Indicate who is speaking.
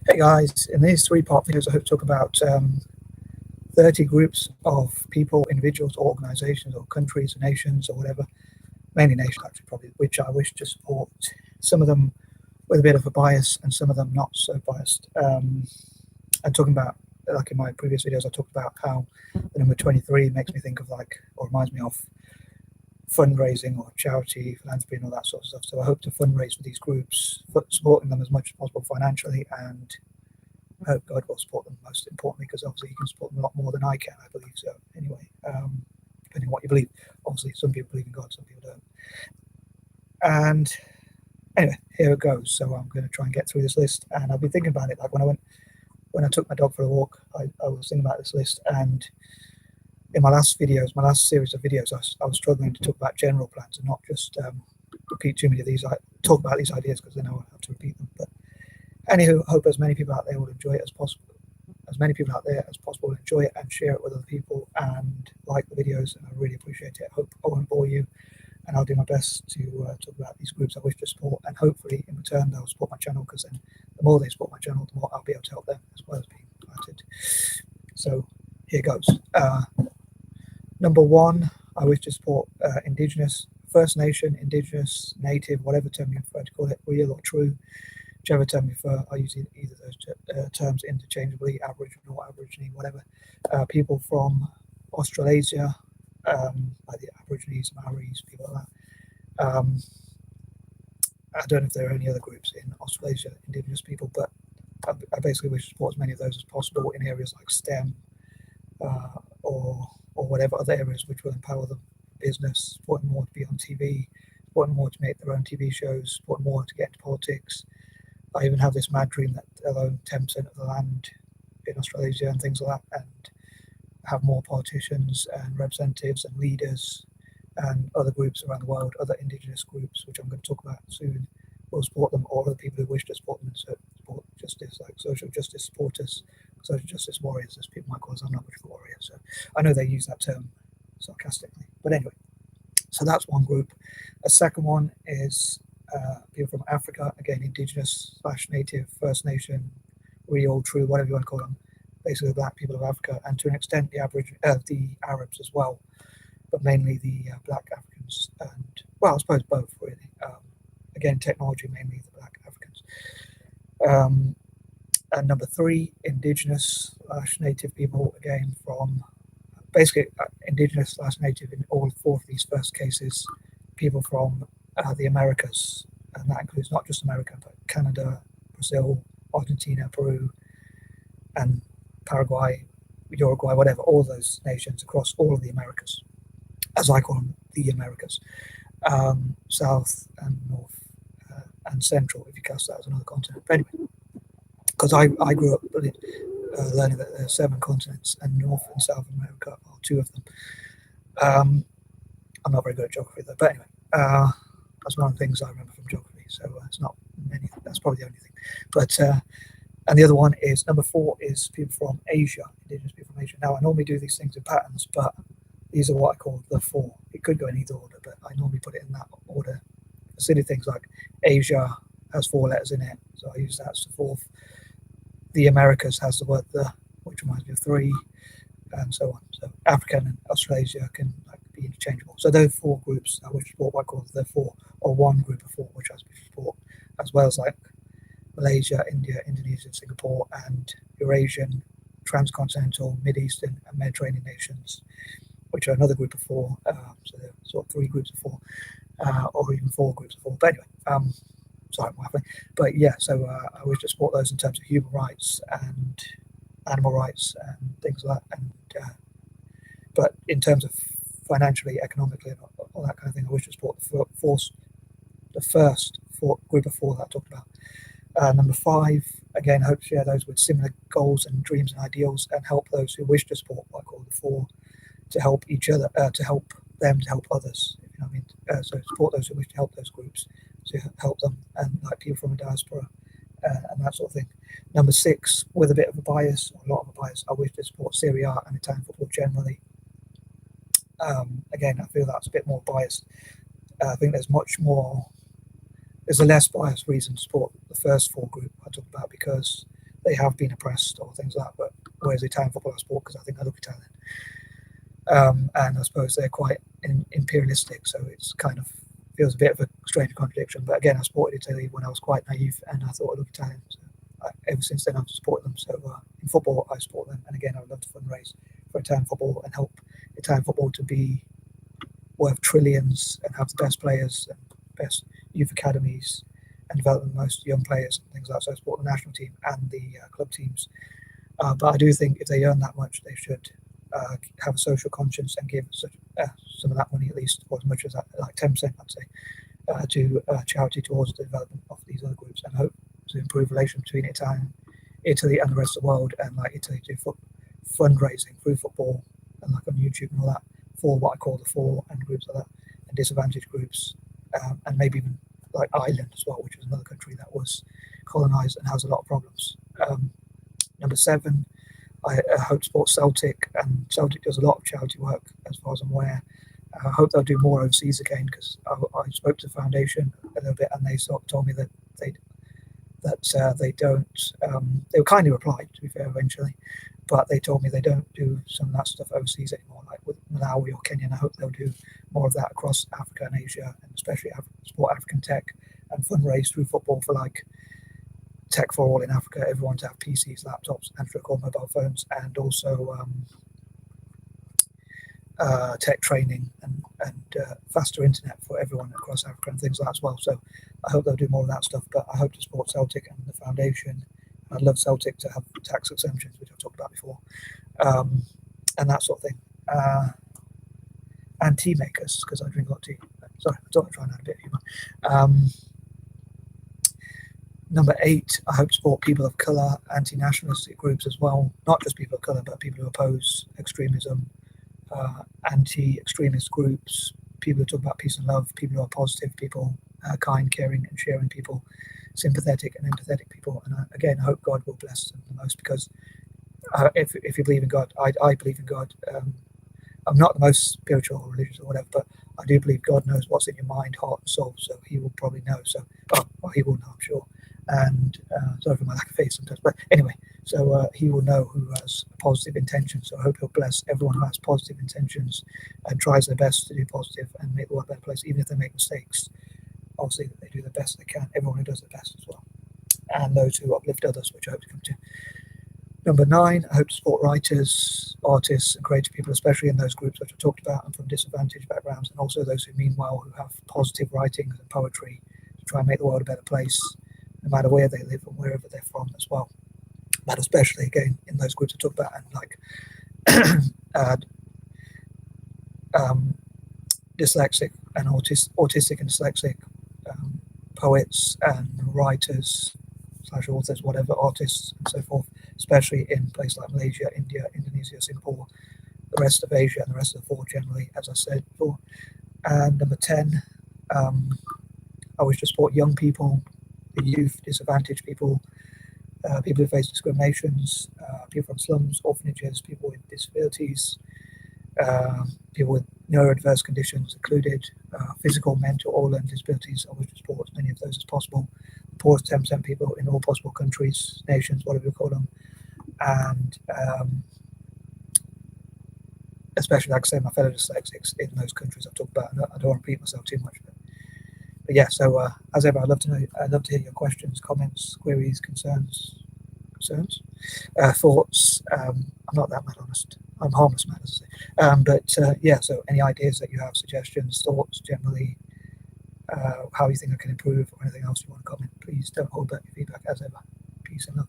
Speaker 1: Hey guys, in these three-part videos I hope to talk about 30 groups of people, individuals, or organizations, or countries, or nations, or whatever, mainly nations actually probably, which I wish to support. Some of them with a bit of a bias and some of them not so biased. I'm talking about, like in my previous videos, I talked about how the number 23 makes me think of or reminds me of fundraising or charity, philanthropy and all that sort of stuff. So I hope to fundraise for these groups, supporting them as much as possible financially, and I hope God will support them most importantly, because obviously you can support them a lot more than I can, I believe. So anyway, depending on what you believe. Obviously some people believe in God, some people don't. And anyway, here it goes. So I'm going to try and get through this list, and I've been thinking about it. Like when I took my dog for a walk, I was thinking about this list, and in my last series of videos, I was struggling to talk about general plans and not just repeat too many of these. I talk about these ideas because then I won't have to repeat them. But anywho, I hope as many people out there will enjoy it as possible. As many people out there as possible will enjoy it and share it with other people and like the videos, and I really appreciate it. I hope I won't bore you, and I'll do my best to talk about these groups I wish to support, and hopefully in return they'll support my channel, because then the more they support my channel, the more I'll be able to help them as well as being planted. So here goes. Number one, I wish to support Indigenous, First Nation, Indigenous, Native, whatever term you prefer to call it, real or true, whichever term you prefer. I use either of those terms interchangeably, Aboriginal, Aborigine, whatever. People from Australasia, like the Aborigines, Maoris, people like that. I don't know if there are any other groups in Australasia, Indigenous people, but I basically wish to support as many of those as possible in areas like STEM, or whatever other areas which will empower them. Business, supporting more to be on TV, supporting more to make their own TV shows, supporting more to get into politics. I even have this mad dream that they'll own 10% of the land in Australasia and things like that, and have more politicians and representatives and leaders and other groups around the world, other Indigenous groups, which I'm going to talk about soon, will support them, or other people who wish to support them and support justice, like social justice supporters, social justice warriors, as people might call us. I'm not much of a warrior, so I know they use that term sarcastically. But anyway, so that's one group. A second one is people from Africa, again, Indigenous / Native, First Nation, real, true, whatever you want to call them, basically the black people of Africa, and to an extent the Arabs as well, but mainly the black Africans, and well, I suppose both really. Again, technology, mainly the black Africans. And number three, Indigenous / Native people, again from basically Indigenous / Native in all four of these first cases, people from the Americas, and that includes not just America, but Canada, Brazil, Argentina, Peru, and Paraguay, Uruguay, whatever, all those nations across all of the Americas, as I call them, the Americas, South and North and Central, if you cast that as another continent. But anyway, because I grew up learning that there are 7 continents, and North and South America are 2 of them. I'm not very good at geography though, but anyway, that's one of the things I remember from geography, so it's not many, that's probably the only thing. But and the other one is, number 4 is people from Asia, Indigenous people from Asia. Now I normally do these things in patterns, but these are what I call the 4. It could go in either order, but I normally put it in that order. For silly things like Asia has 4 letters in it, so I use that as the 4th. The Americas has the word the, which reminds me of 3, and so on. So African and Australasia can be interchangeable. So those 4 groups I wish to support, what I call the 4, or one group of 4, which I wish to support, as well as like Malaysia, India, Indonesia, Singapore, and Eurasian, transcontinental, Mid-Eastern, and Mediterranean nations, which are another group of 4. So they're sort of 3 groups of 4, or even 4 groups of 4. But anyway, sorry, I'm waffling. But yeah, so I wish to support those in terms of human rights and animal rights and things like that. And but in terms of financially, economically, and all that kind of thing, I wish to support the first group of 4 that I talked about. Number 5, again, I hope to share those with similar goals and dreams and ideals, and help those who wish to support what I call the 4, to help each other, to help them to help others. If you know what I mean. So support those who wish to help those groups, to help them, and like people from a diaspora, and that sort of thing. Number 6, with a bit of a bias, or a lot of a bias, I wish to support Serie A and Italian football generally. Again, I feel that's a bit more biased. I think there's a less biased reason to support the first 4 group, I talk about because they have been oppressed or things like that. But whereas Italian football I support because I think I look Italian. And I suppose they're quite imperialistic, so it's kind of feels a bit of a strange contradiction. But again, I supported Italy when I was quite naive, and I thought I looked Italian. So ever since then, I've supported them. So in football, I support them, and again, I would love to fundraise for Italian football and help Italian football to be worth trillions and have the best players and best youth academies and develop the most young players and things like that. So I support the national team and the club teams. But I do think if they earn that much, they should have a social conscience and give some of that money at least, or as much as that, like 10%, I'd say, to charity towards the development of these other groups, and hope to improve relations between Italy and the rest of the world, and like Italy do fundraising through football and like on YouTube and all that for what I call the four and groups like that, and disadvantaged groups, and maybe even like Ireland as well, which is another country that was colonized and has a lot of problems. Number 7, I hope support Celtic, and Celtic does a lot of charity work as far as I'm aware. I hope they'll do more overseas again, because I spoke to the foundation a little bit and they sort of told me that they don't. They were kindly replied, to be fair, eventually, but they told me they don't do some of that stuff overseas anymore, like with Malawi or Kenya. And I hope they'll do more of that across Africa and Asia, and especially support African tech and fundraise through football for like tech for all in Africa, everyone to have PCs, laptops, and for all mobile phones, and also tech training and faster internet for everyone across Africa and things like that as well. So I hope they'll do more of that stuff, but I hope to support Celtic and the foundation. I'd love Celtic to have tax exemptions, which I've talked about before, and that sort of thing. And tea makers, because I drink a lot of tea. Sorry, I thought I'd try and add a bit of humour. Number 8, I hope to support people of colour, anti-nationalistic groups as well, not just people of colour, but people who oppose extremism, anti-extremist groups, people who talk about peace and love, people who are positive people, kind, caring and sharing people, sympathetic and empathetic people. And again, I hope God will bless them the most, because if you believe in God, I believe in God. I'm not the most spiritual or religious or whatever, but I do believe God knows what's in your mind, heart and soul, so he will probably know. So, well, he will know, I'm sure. And sorry for my lack of faith sometimes, but anyway, so he will know who has positive intentions. So I hope he'll bless everyone who has positive intentions and tries their best to do positive and make the world a better place, even if they make mistakes. Obviously, they do the best they can. Everyone who does their best as well, and those who uplift others, which I hope to come to. Number 9, I hope to support writers, artists, and creative people, especially in those groups which I talked about and from disadvantaged backgrounds, and also those who mean well, who have positive writings and poetry to try and make the world a better place, no matter where they live and wherever they're from as well. But especially, again, in those groups I talked about, and like dyslexic and autistic and dyslexic poets and writers / authors, whatever, artists and so forth, especially in places like Malaysia, India, Indonesia, Singapore, the rest of Asia and the rest of the 4 generally, as I said before. And number 10, I wish to support young people, the youth, disadvantaged people, people who face discriminations, people from slums, orphanages, people with disabilities, people with neurodiverse conditions included, physical, mental, or learning disabilities. I wish to support as many of those as possible. The poorest 10% people in all possible countries, nations, whatever you call them, and especially, like I say, my fellow dyslexics in those countries I've talked about. I don't want to repeat myself too much, but yeah. So as ever, I'd love to hear your questions, comments, queries, concerns, thoughts. I'm not that mad, honest. I'm harmless, mad, as I say. But yeah. So any ideas that you have, suggestions, thoughts, generally, how you think I can improve, or anything else you want to comment, please don't hold back your feedback. As ever, peace and love.